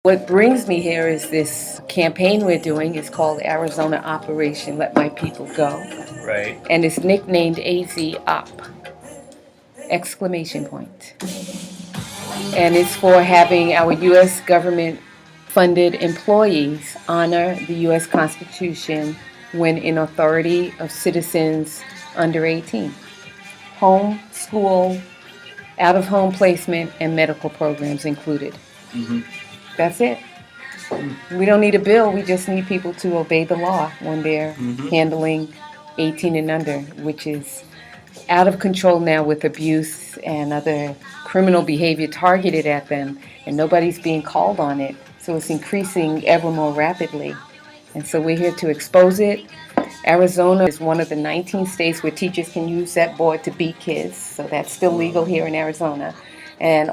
What brings me here is this campaign we're doing. It's called Arizona Operation Let My People Go. Right. And it's nicknamed AZ Op! Exclamation point. And it's for having our U.S. government-funded employees honor the U.S. Constitution when in authority of citizens under 18. Home, school, out-of-home placement, and medical programs included. Mm-hmm. That's it. We don't need a bill. We just need people to obey the law when they're handling 18 and under, which is out of control now with abuse and other criminal behavior targeted at them, and nobody's being called on it. So it's increasing ever more rapidly. And so we're here to expose it. Arizona is one of the 19 states where teachers can use that board to beat kids, so that's still legal here in Arizona. And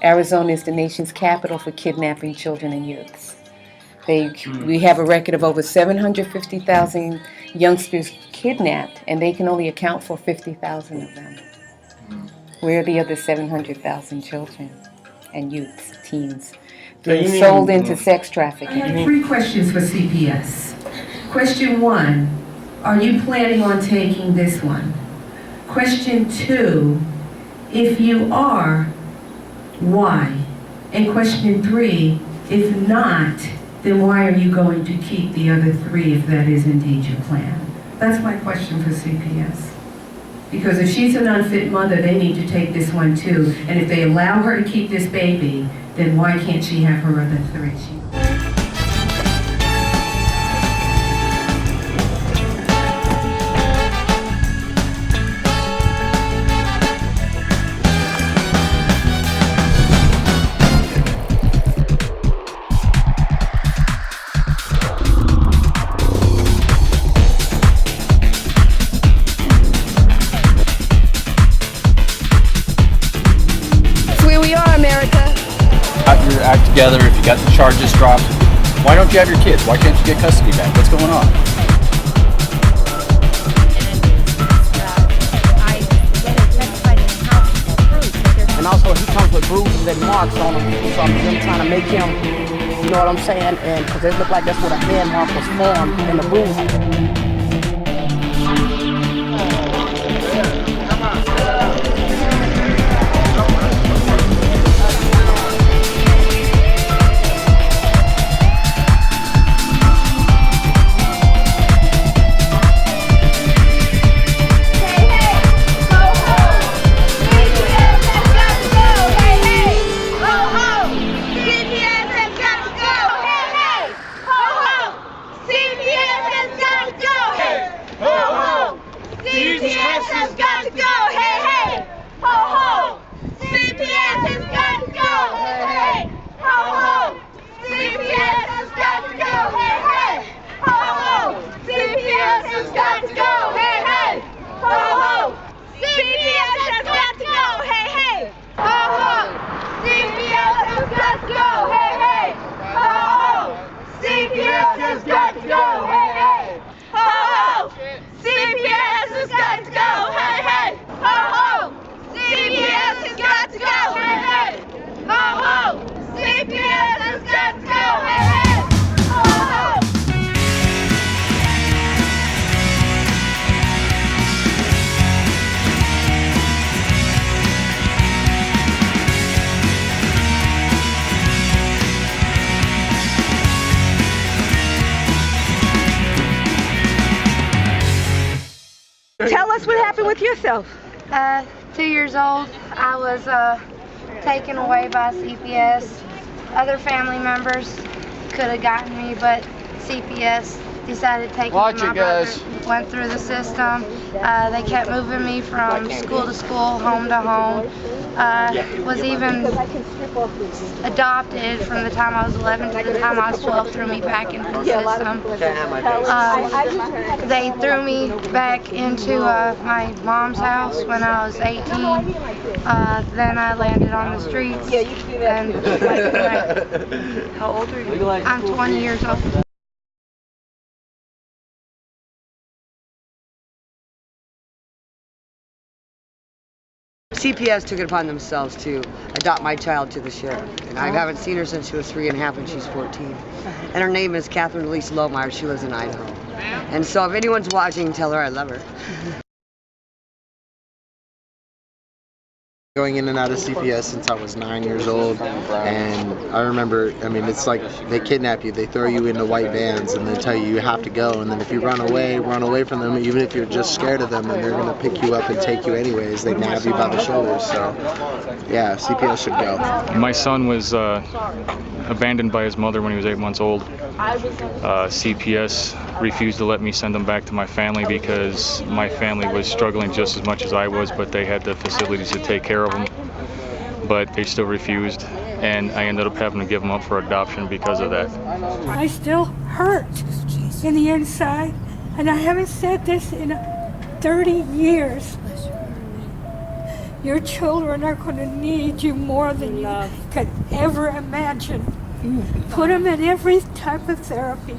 Arizona is the nation's capital for kidnapping children and youths. We have a record of over 750,000 youngsters kidnapped, and they can only account for 50,000 of them. Where are the other 700,000 children and youths, teens, being sold into sex trafficking? I have 3 questions for CPS. Question 1, are you planning on taking this one? Question 2, if you are, why? And question 3, if not, then why are you going to keep the other 3 if that is indeed your plan? That's my question for CPS. Because if she's an unfit mother, they need to take this one too. And if they allow her to keep this baby, then why can't she have her other 3? Act together. If you got the charges dropped, why don't you have your kids? Why can't you get custody back? What's going on? And also he comes with bruises and marks on him, so I'm trying to make him, you know what I'm saying? And because it looked like that's where the hand mark was formed in the bruise. Tell us what happened with yourself. 2 years old, I was taken away by CPS. Other family members could have gotten me, but CPS decided to take me to my brother. Went through the system. They kept moving me from school to school, home to home. Was even adopted from the time I was 11 to the time I was 12, threw me back into the system. They threw me back into my mom's house when I was 18. Then I landed on the streets. And how old are you? I'm 20 years old. CPS took it upon themselves to adopt my child to the sheriff. And I haven't seen her since she was 3.5 and she's 14. And her name is Catherine Elise Lohmeyer. She lives in Idaho. And so if anyone's watching, tell her I love her. Going in and out of CPS since I was 9 years old, and I remember, I mean, it's like they kidnap you, they throw you into white vans and they tell you have to go, and then if you run away from them, even if you're just scared of them, and they're going to pick you up and take you anyways. They nab you by the shoulders. So yeah, CPS should go. My son was abandoned by his mother when he was 8 months old. CPS refused to let me send him back to my family because my family was struggling just as much as I was, but they had the facilities to take care of him. But they still refused, and I ended up having to give him up for adoption because of that. I still hurt in the inside, and I haven't said this in 30 years. Your children are going to need you more than you could ever imagine. Put them in every type of therapy.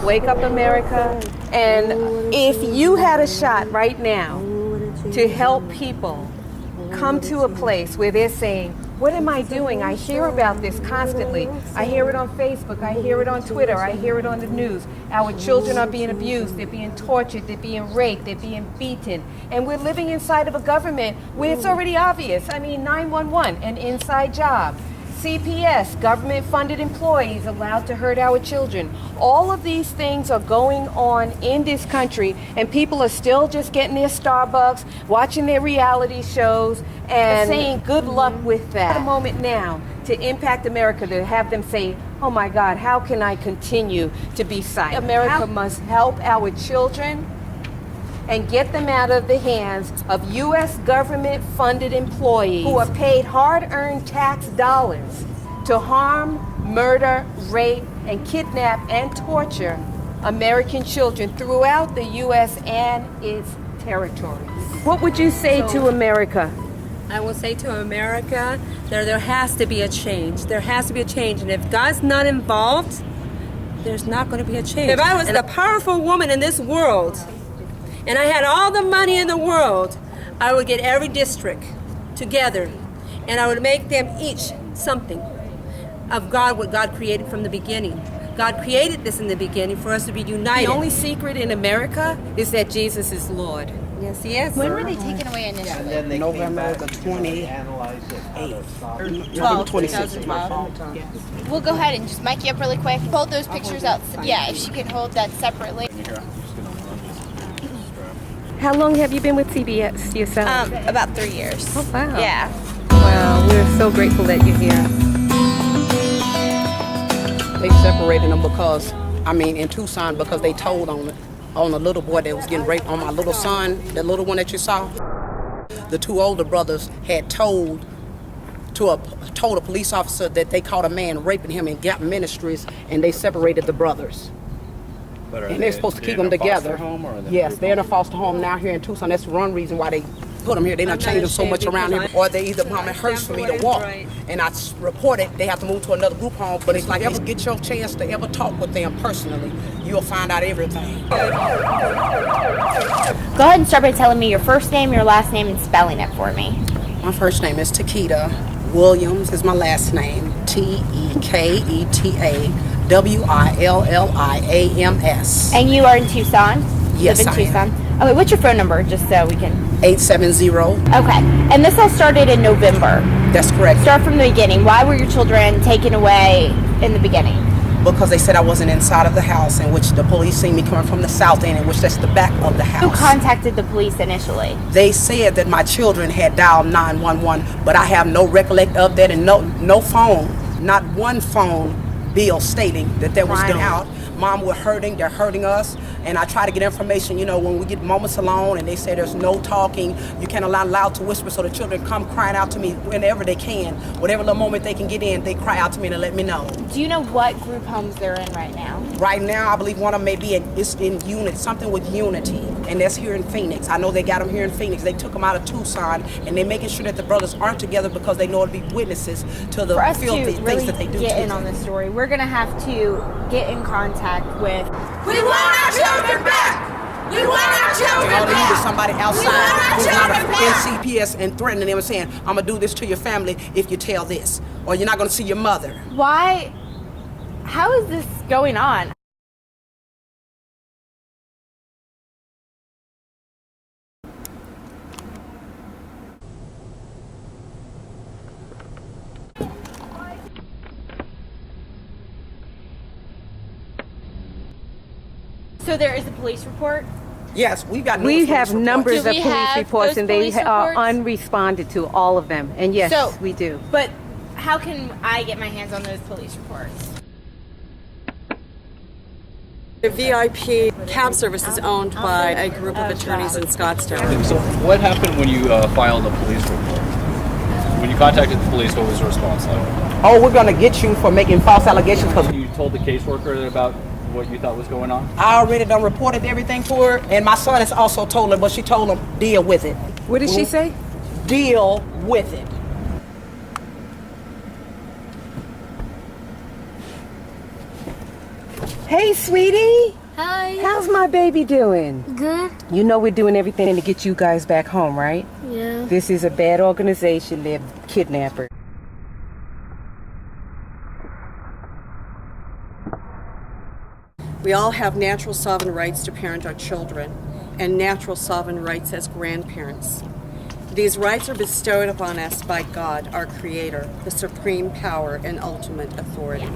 Wake up, America. And if you had a shot right now to help people come to a place where they're saying, what am I doing? I hear about this constantly. I hear it on Facebook. I hear it on Twitter. I hear it on the news. Our children are being abused. They're being tortured. They're being raped. They're being beaten. And we're living inside of a government where it's already obvious. I mean, 911, an inside job. CPS, government-funded employees allowed to hurt our children. All of these things are going on in this country, and people are still just getting their Starbucks, watching their reality shows, and saying good luck with that. A moment now to impact America, to have them say, oh my God, how can I continue to be silent? America must help our children and get them out of the hands of U.S. government-funded employees who are paid hard-earned tax dollars to harm, murder, rape, and kidnap and torture American children throughout the U.S. and its territories. What would you say to America? I will say to America, there has to be a change. There has to be a change, and if God's not involved, there's not going to be a change. If I was the powerful woman in this world, and I had all the money in the world, I would get every district together, and I would make them each something of God, what God created from the beginning. God created this in the beginning for us to be united. The only secret in America is that Jesus is Lord. Yes, he is. When were they taken away initially? November the 28th. 26th. We'll go ahead and just mic you up really quick. Hold those pictures out. Yeah, if she could hold that separately. How long have you been with CPS yourself? About 3 years. Oh, wow. Yeah. Wow, we're so grateful that you're here. They separated them because, in Tucson, because they told on the little boy that was getting raped, on my little son, the little one that you saw. The two older brothers had told a police officer that they caught a man raping him in Gap Ministries, and they separated the brothers. And they're supposed to keep them together. Yes, they're in a foster home now here in Tucson. That's one reason why they put them here. They done changed them so much around here. Or they either, it hurts for me to walk. And I report it, they have to move to another group home. But it's like, ever get your chance to ever talk with them personally, you'll find out everything. Go ahead and start by telling me your first name, your last name, and spelling it for me. My first name is Teketa. Williams is my last name. Teketa. Williams. And you are in Tucson? Yes, live in Tucson. Okay, what's your phone number, just so we can... 870. Okay, and this all started in November. That's correct. Start from the beginning. Why were your children taken away in the beginning? Because they said I wasn't inside of the house, in which the police seen me coming from the south end, in which that's the back of the house. Who contacted the police initially? They said that my children had dialed 911, but I have no recollect of that, and no phone, not one phone bill stating that there was going out. Mom, we're hurting, they're hurting us. And I try to get information, when we get moments alone and they say there's no talking, you can't allow loud to whisper, so the children come crying out to me whenever they can. Whatever little moment they can get in, they cry out to me to let me know. Do you know what group homes they're in right now? Right now, I believe one of them may be it's in Unity, something with Unity, and that's here in Phoenix. I know they got them here in Phoenix. They took them out of Tucson, and they're making sure that the brothers aren't together because they know it'll be witnesses to the filthy things that they do. Get in on this story. We're gonna have to get in contact with. We want our children back! We want our children all they need is somebody outside who's not in CPS and threatening them and saying, I'm going to do this to your family if you tell this, or you're not going to see your mother. Why? How is this going on? So there is a police report? Yes, we've got We have numbers of Do we police have reports, those and they police are reports? unresponded to, all of them. And yes, So- we do. But how can I get my hands on those police reports? The VIP cab service is owned by a group of attorneys in Scottsdale. So what happened when you filed a police report? When you contacted the police, what was the response like? Oh, we're going to get you for making false allegations because You told the caseworker about what you thought was going on? I already done reported everything to her, and my son has also told her, but she told him, deal with it. What did she say? Deal with it. Hey, sweetie. Hi. How's my baby doing? Good. You know we're doing everything to get you guys back home, right? Yeah. This is a bad organization. They're kidnappers. We all have natural sovereign rights to parent our children and natural sovereign rights as grandparents. These rights are bestowed upon us by God, our Creator, the supreme power and ultimate authority.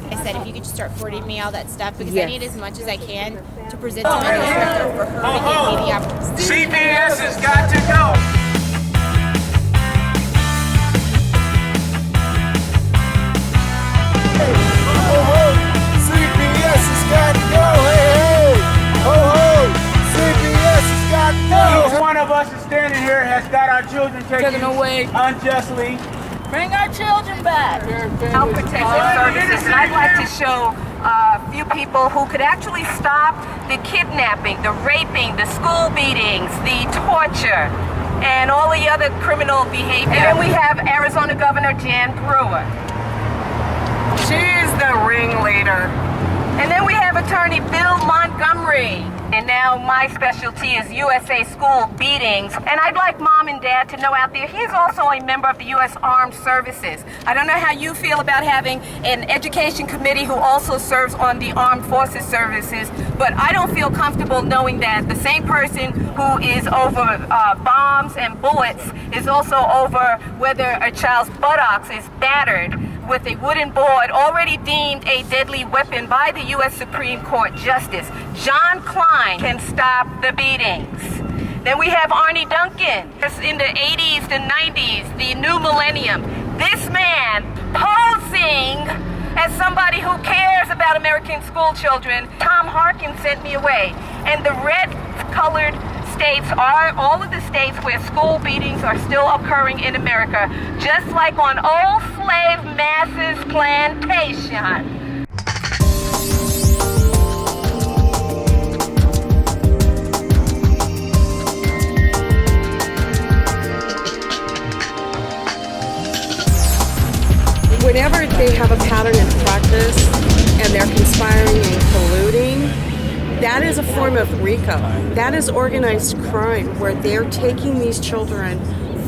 I said if you could just start forwarding me all that stuff because I Yes. need as much as I can to present to my instructor for her to give me the opportunity. CPS has got to go. CPS has got to go. Hey, hey. Ho, ho. CPS has got to go. Each one of us is standing here has got our children taken away unjustly. Bring our children back. Child Protection Services, and I'd like to show a few people who could actually stop the kidnapping, the raping, the school beatings, the torture, and all the other criminal behavior. And then we have Arizona Governor Jan Brewer. She's the ringleader. And then we have Attorney Bill Montgomery. And now my specialty is USA school beatings. And I'd like Mom and Dad to know out there, he's also a member of the U.S. Armed Services. I don't know how you feel about having an education committee who also serves on the Armed Forces Services, but I don't feel comfortable knowing that the same person who is over bombs and bullets is also over whether a child's buttocks is battered with a wooden board already deemed a deadly weapon by the U.S. Supreme Court Justice. John Klein can stop the beatings. Then we have Arnie Duncan. In the 80s, the 90s, the new millennium. This man posing as somebody who cares about American school children. Tom Harkin sent me away. And the red-colored states are all of the states where school beatings are still occurring in America, just like on old slave Mass's plantation. Whenever they have a pattern in practice and they're conspiring and colluding, that is a form of RICO. That is organized crime where they're taking these children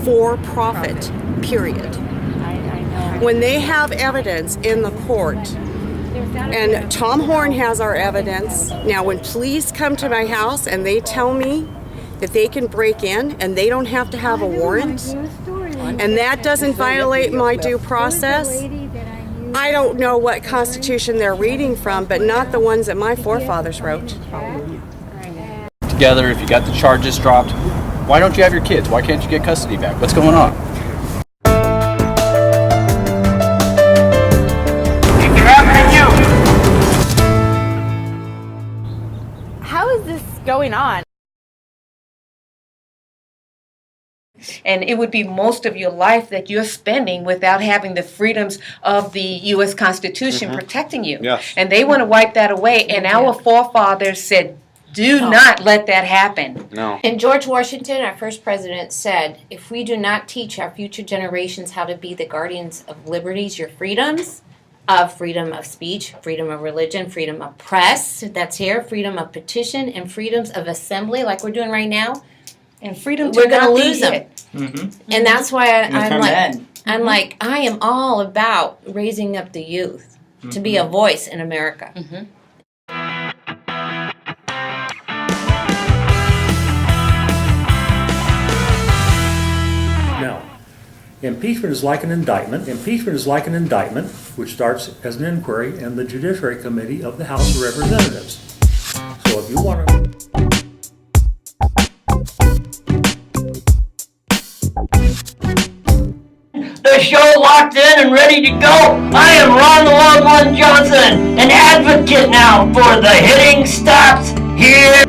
for profit, period. When they have evidence in the court, and Tom Horn has our evidence, now when police come to my house and they tell me that they can break in and they don't have to have a warrant, and that doesn't violate my due process, I don't know what constitution they're reading from, but not the ones that my forefathers wrote. Together, if you got the charges dropped, why don't you have your kids? Why can't you get custody back? What's going on? It can happen to you. How is this going on? And it would be most of your life that you're spending without having the freedoms of the U.S. Constitution protecting you. Yes. And they want to wipe that away. And our forefathers said, do not let that happen. No. And George Washington, our first president, said, if we do not teach our future generations how to be the guardians of liberties, your freedoms, of freedom of speech, freedom of religion, freedom of press, that's here, freedom of petition, and freedoms of assembly, like we're doing right now. And freedom to we're going to not be lose them. hit. And that's why I'm like, I am all about raising up the youth to be a voice in America. Now, impeachment is like an indictment. Impeachment is like an indictment, which starts as an inquiry in the Judiciary Committee of the House of Representatives. So if you want to... The show locked in and ready to go. I am Ron the Longhorn Johnson, an advocate now for the hitting stops here,